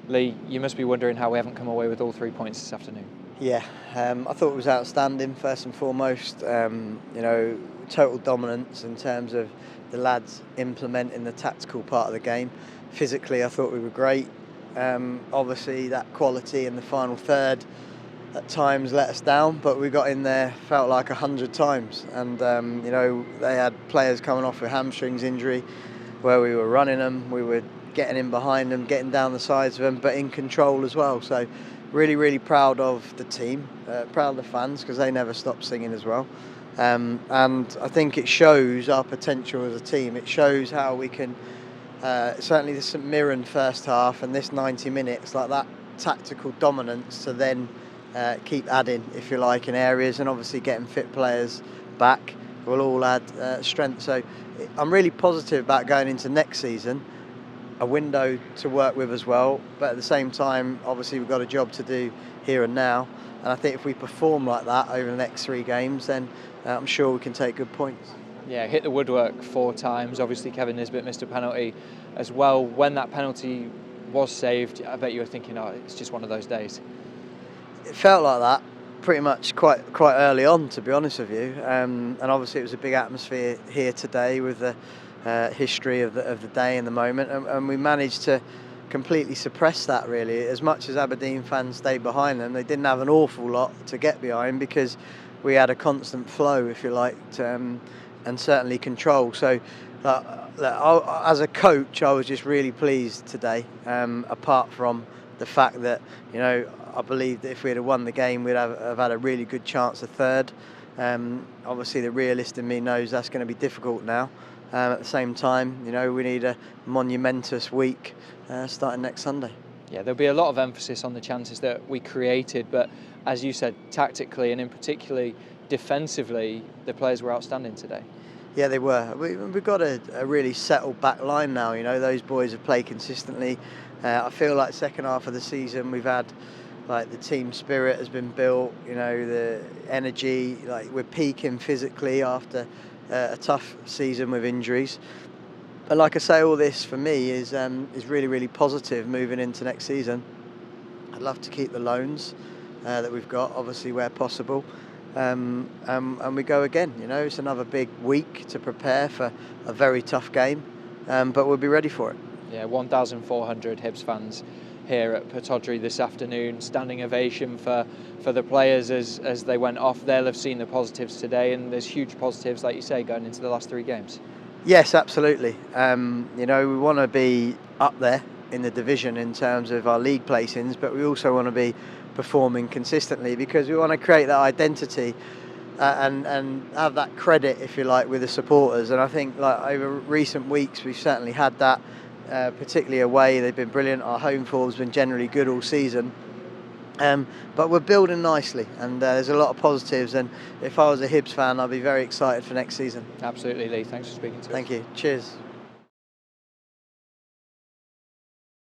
Lee, you must be wondering how we haven't come away with all 3 points this afternoon. Yeah, I thought it was outstanding, first and foremost. Total dominance in terms of the lads implementing the tactical part of the game. Physically, I thought we were great. Obviously, that quality in the final third at times let us down, but we got in there, felt like 100 times. And, they had players coming off with hamstrings injury where we were running them, we were getting in behind them, getting down the sides of them, but in control as well. So really, really proud of the team, proud of the fans because they never stopped singing as well. And I think it shows our potential as a team. It shows how we can, certainly the St Mirren first half and this 90 minutes, like that tactical dominance to then keep adding, if you like, in areas, and obviously getting fit players back will all add strength. So I'm really positive about going into next season, a window to work with as well, but at the same time, obviously we've got a job to do here and now, and I think if we perform like that over the next 3 games, then I'm sure we can take good points. Yeah, hit the woodwork 4 times. Obviously, Kevin Nisbet missed a penalty as well. When that penalty was saved, I bet you were thinking, oh, it's just one of those days. It felt like that pretty much quite early on, to be honest with you, and obviously it was a big atmosphere here today with the history of the day and the moment, and we managed to completely suppress that. Really, as much as Aberdeen fans stayed behind them, they didn't have an awful lot to get behind because we had a constant flow, if you like, and certainly control. So as a coach, I was just really pleased today, apart from the fact that, I believe that if we had won the game, we'd have had a really good chance of third. Obviously, the realist in me knows that's going to be difficult now. At the same time, we need a monumentous week starting next Sunday. Yeah, there'll be a lot of emphasis on the chances that we created, but as you said, tactically and in particularly defensively, the players were outstanding today. Yeah, they were. We've got a really settled back line now. Those boys have played consistently. I feel like second half of the season we've had, like, the team spirit has been built. The energy, like, we're peaking physically after a tough season with injuries. But like I say, all this for me is really, really positive moving into next season. I'd love to keep the loans that we've got, obviously where possible. And we go again. It's another big week to prepare for a very tough game, but we'll be ready for it. Yeah, 1,400 Hibs fans here at Pittodrie this afternoon. Standing ovation for the players as they went off. They'll have seen the positives today, and there's huge positives, like you say, going into the last 3 games. Yes, absolutely. We want to be up there in the division in terms of our league placings, but we also want to be performing consistently because we want to create that identity and have that credit, if you like, with the supporters. And I think, like, over recent weeks we've certainly had that, particularly away. They've been brilliant. Our home form's been generally good all season, but we're building nicely, and there's a lot of positives, and if I was a Hibs fan, I'd be very excited for next season. Absolutely, Lee. Thanks for speaking to us. Thank you. Cheers.